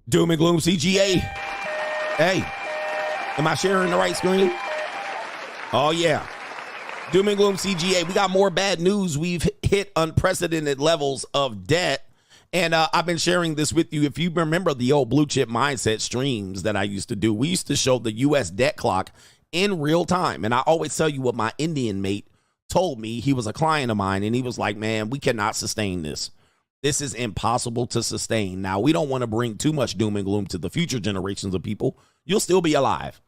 Doom and Gloom CGA. Hey, am I sharing the right screen? Oh, yeah. Doom and Gloom CGA. We got more bad news. We've hit unprecedented levels of debt. And I've been sharing this with you. If you remember the old Blue Chip Mindset streams that I used to do, we used to show the U.S. debt clock in real time. And I always tell you what my Indian mate told me. He was a client of mine, and he was like, man, we cannot sustain this. This is impossible to sustain. Now, we don't want to bring too much doom and gloom to the future generations of people. You'll still be alive.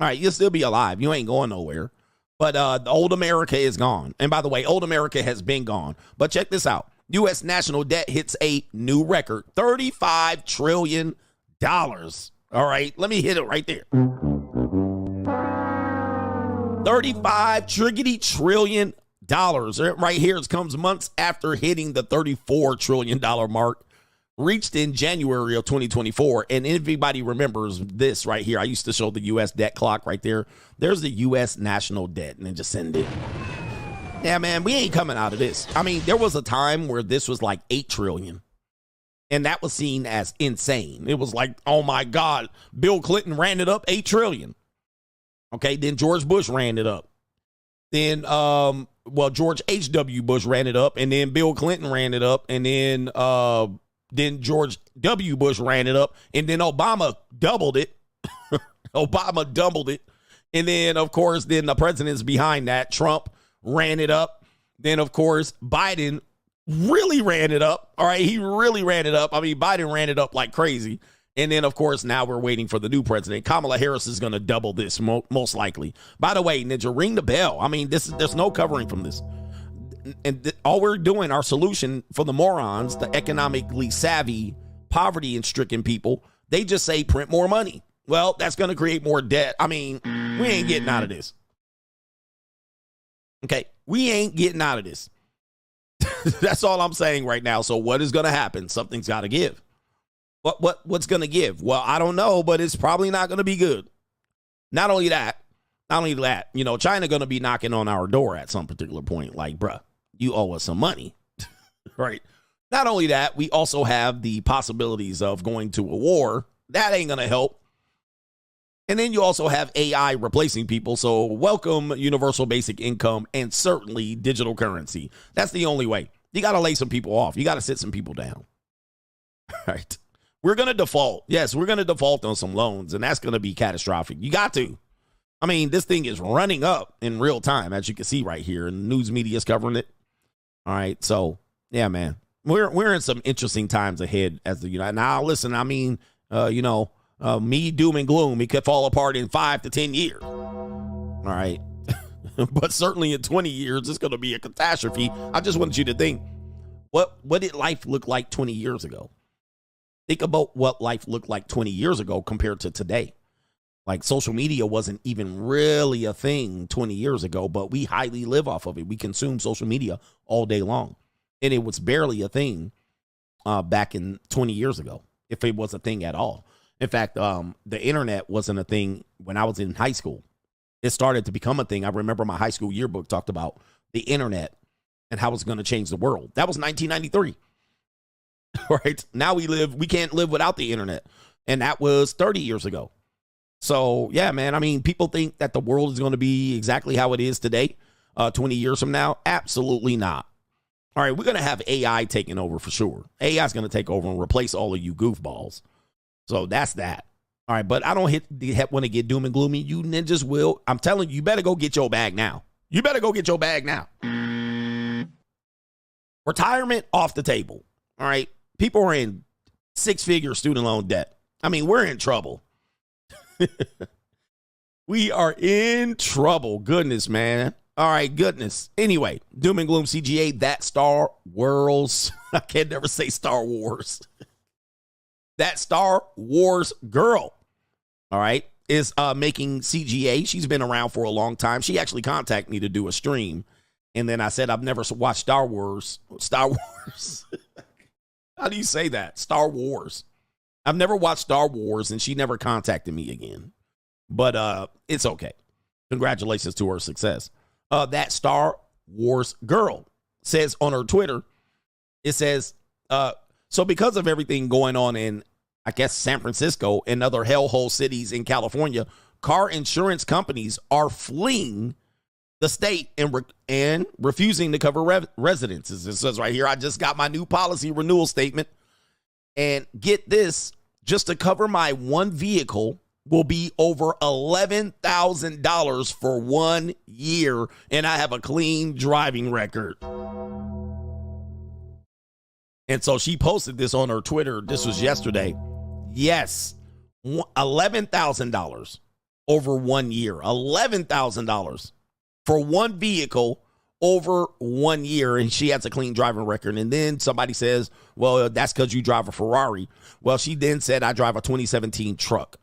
All right, you'll still be alive. You ain't going nowhere. But the old America is gone. And by the way, old America has been gone. But check this out. U.S. national debt hits a new record, $35 trillion. All right, let me hit it right there. 35 trillion dollars. Right here, it comes months after hitting the $34 trillion mark, reached in January of 2024. And everybody remembers this right here. I used to show the U.S. debt clock right there. There's the U.S. national debt, and then just send it. Yeah, man, we ain't coming out of this. I mean, there was a time where this was like 8 trillion. And that was seen as insane. It was like, oh my God, Bill Clinton ran it up 8 trillion. Okay, then George Bush ran it up. Then, George H.W. Bush ran it up, and then Bill Clinton ran it up, and then George W. Bush ran it up, and then Obama doubled it. Obama doubled it. And then, of course, then the presidents behind that, Trump, ran it up. Then, of course, Biden really ran it up. All right, he really ran it up. I mean, Biden ran it up like crazy. And then, of course, now we're waiting for the new president. Kamala Harris is going to double this, most likely. By the way, Ninja, ring the bell. I mean, there's no covering from this. And all we're doing, our solution for the morons, the economically savvy, poverty-stricken people, they just say print more money. Well, that's going to create more debt. I mean, we ain't getting out of this. Okay, we ain't getting out of this. That's all I'm saying right now. So what is going to happen? Something's got to give. What's going to give? Well, I don't know, but it's probably not going to be good. Not only that, you know, China going to be knocking on our door at some particular point. Like, bruh, you owe us some money, right? Not only that, we also have the possibilities of going to a war. That ain't going to help. And then you also have AI replacing people. So welcome universal basic income and certainly digital currency. That's the only way. You got to lay some people off. You got to sit some people down. All right. We're going to default. Yes, we're going to default on some loans, and that's going to be catastrophic. You got to. I mean, this thing is running up in real time, as you can see right here, and the news media is covering it. All right. So, yeah, man, we're in some interesting times ahead as the United. Now, listen, I mean, me, doom and gloom, it could fall apart in 5 to 10 years. All right. But certainly in 20 years, it's going to be a catastrophe. I just want you to think, what did life look like 20 years ago? Think about what life looked like 20 years ago compared to today. Like, social media wasn't even really a thing 20 years ago, but we highly live off of it. We consume social media all day long. And it was barely a thing back in 20 years ago, if it was a thing at all. In fact, the internet wasn't a thing when I was in high school. It started to become a thing. I remember my high school yearbook talked about the internet and how it's going to change the world. That was 1993. Right? Now we can't live without the internet. And that was 30 years ago. So, yeah, man, I mean, people think that the world is going to be exactly how it is today, 20 years from now. Absolutely not. All right, we're going to have AI taking over for sure. AI is going to take over and replace all of you goofballs. So that's that. All right, but I don't want to get doom and gloomy. You ninjas will. I'm telling you, you better go get your bag now. You better go get your bag now. Retirement off the table. All right. People are in 6-figure student loan debt. I mean, we're in trouble. We are in trouble. Goodness, man. All right, goodness. Anyway, Doom and Gloom CGA, that Star Wars. I can never say Star Wars. That Star Wars girl, all right, is making CGA. She's been around for a long time. She actually contacted me to do a stream. And then I said, I've never watched Star Wars. Star Wars. How do you say that? Star Wars. I've never watched Star Wars, and she never contacted me again. But it's okay. Congratulations to her success. That Star Wars girl says on her Twitter, it says, so because of everything going on in, I guess, San Francisco and other hellhole cities in California, car insurance companies are fleeing the state and refusing to cover residences. It says right here, I just got my new policy renewal statement. And get this, just to cover my one vehicle will be over $11,000 for 1 year. And I have a clean driving record. And so she posted this on her Twitter. This was yesterday. Yes, $11,000 over 1 year. $11,000 for one vehicle over 1 year, and she has a clean driving record. And then somebody says, well, that's because you drive a Ferrari. Well, she then said, I drive a 2017 truck.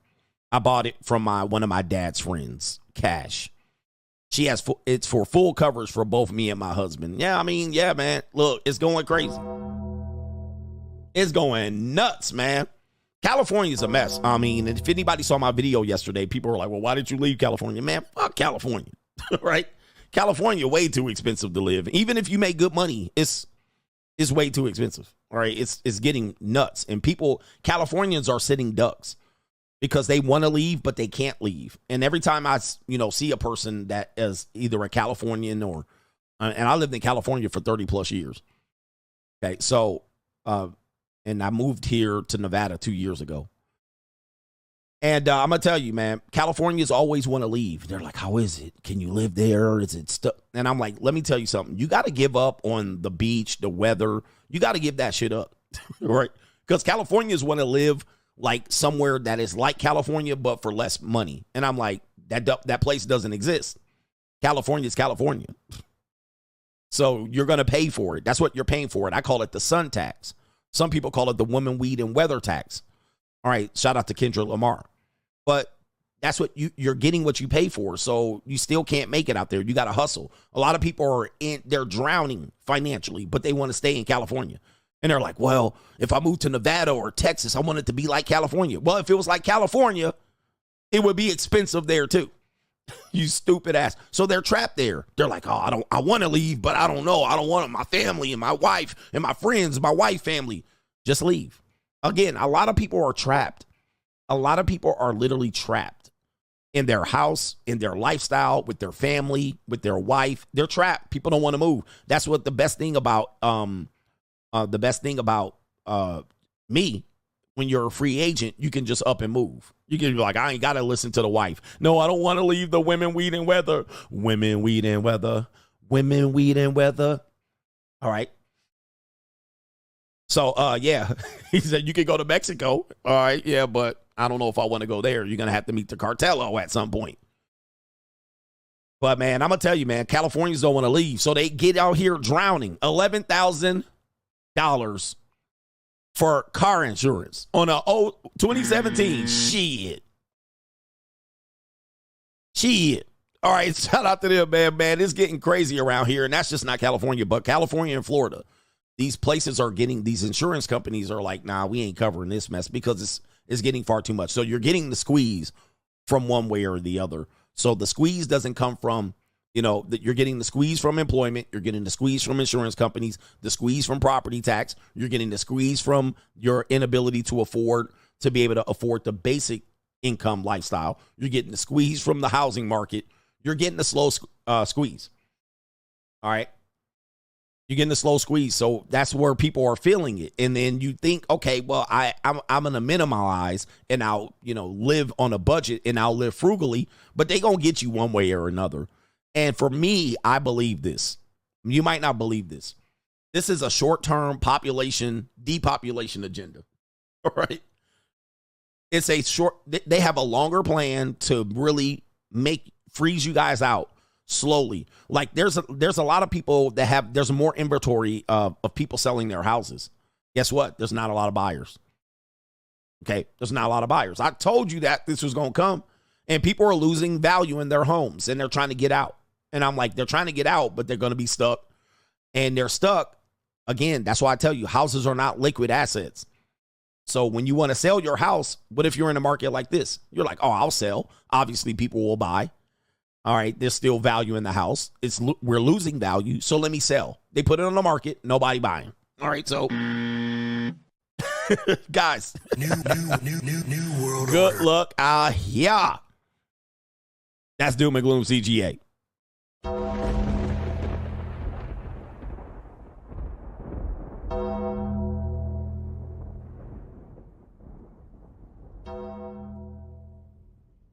I bought it from one of my dad's friends, cash. She has it's for full coverage for both me and my husband. Yeah, I mean, yeah, man. Look, it's going crazy. It's going nuts, man. California's a mess. I mean, if anybody saw my video yesterday, people were like, well, why did you leave California? Man, fuck California, right? California, way too expensive to live. Even if you make good money, it's way too expensive. All right, it's getting nuts. And Californians are sitting ducks because they want to leave, but they can't leave. And every time I, see a person that is either a Californian or, and I lived in California for 30 plus years. Okay, so, and I moved here to Nevada 2 years ago. And I'm going to tell you, man, Californians always want to leave. They're like, how is it? Can you live there? Is it stuff? And I'm like, let me tell you something. You got to give up on the beach, the weather. You got to give that shit up, right? Because Californians want to live like somewhere that is like California, but for less money. And I'm like, that place doesn't exist. California is California. So you're going to pay for it. That's what you're paying for it. I call it the sun tax. Some people call it the women, weed, and weather tax. All right, shout out to Kendra Lamar. But that's what you're getting what you pay for. So you still can't make it out there. You got to hustle. A lot of people they're drowning financially, but they want to stay in California. And they're like, well, if I move to Nevada or Texas, I want it to be like California. Well, if it was like California, it would be expensive there too. You stupid ass. So they're trapped there. They're like, oh, I want to leave, but I don't know. I don't want my family and my wife and my friends, my wife family. Just leave. Again, a lot of people are trapped. A lot of people are literally trapped in their house, in their lifestyle, with their family, with their wife. They're trapped. People don't want to move. That's what the best thing about me, when you're a free agent, you can just up and move. You can be like, I ain't got to listen to the wife. No, I don't want to leave the women, weed, and weather. Women, weed, and weather. Women, weed, and weather. All right. So, yeah, he said you can go to Mexico. All right, yeah, but I don't know if I want to go there. You're going to have to meet the cartel at some point. But, man, I'm going to tell you, man, Californians don't want to leave. So they get out here drowning. $11,000 for car insurance on a 2017. Shit. All right, shout out to them, man. Man, it's getting crazy around here. And that's just not California, but California and Florida. These places are getting, these insurance companies are like, nah, we ain't covering this mess because it's getting far too much. So you're getting the squeeze from one way or the other. So the squeeze doesn't come from, you're getting the squeeze from employment. You're getting the squeeze from insurance companies, the squeeze from property tax. You're getting the squeeze from your inability to be able to afford the basic income lifestyle. You're getting the squeeze from the housing market. You're getting the slow squeeze. All right. You're getting the slow squeeze. So that's where people are feeling it. And then you think, okay, well, I'm going to minimize and I'll, live on a budget and I'll live frugally, but they going to get you one way or another. And for me, I believe this. You might not believe this. This is a short-term depopulation agenda. All right. It's they have a longer plan to really freeze you guys out. Slowly. Like there's a lot of people there's more inventory of people selling their houses. Guess what? There's not a lot of buyers. Okay. There's not a lot of buyers. I told you that this was going to come, and people are losing value in their homes and they're trying to get out. And I'm like, they're trying to get out, but they're going to be stuck, and they're stuck. Again, that's why I tell you, houses are not liquid assets. So when you want to sell your house, what if you're in a market like this? You're like, oh, I'll sell. Obviously people will buy. All right, there's still value in the house. We're losing value, so let me sell. They put it on the market, nobody buying. All right, so Guys, New world good order. luck out here. That's Doom and Gloom CGA.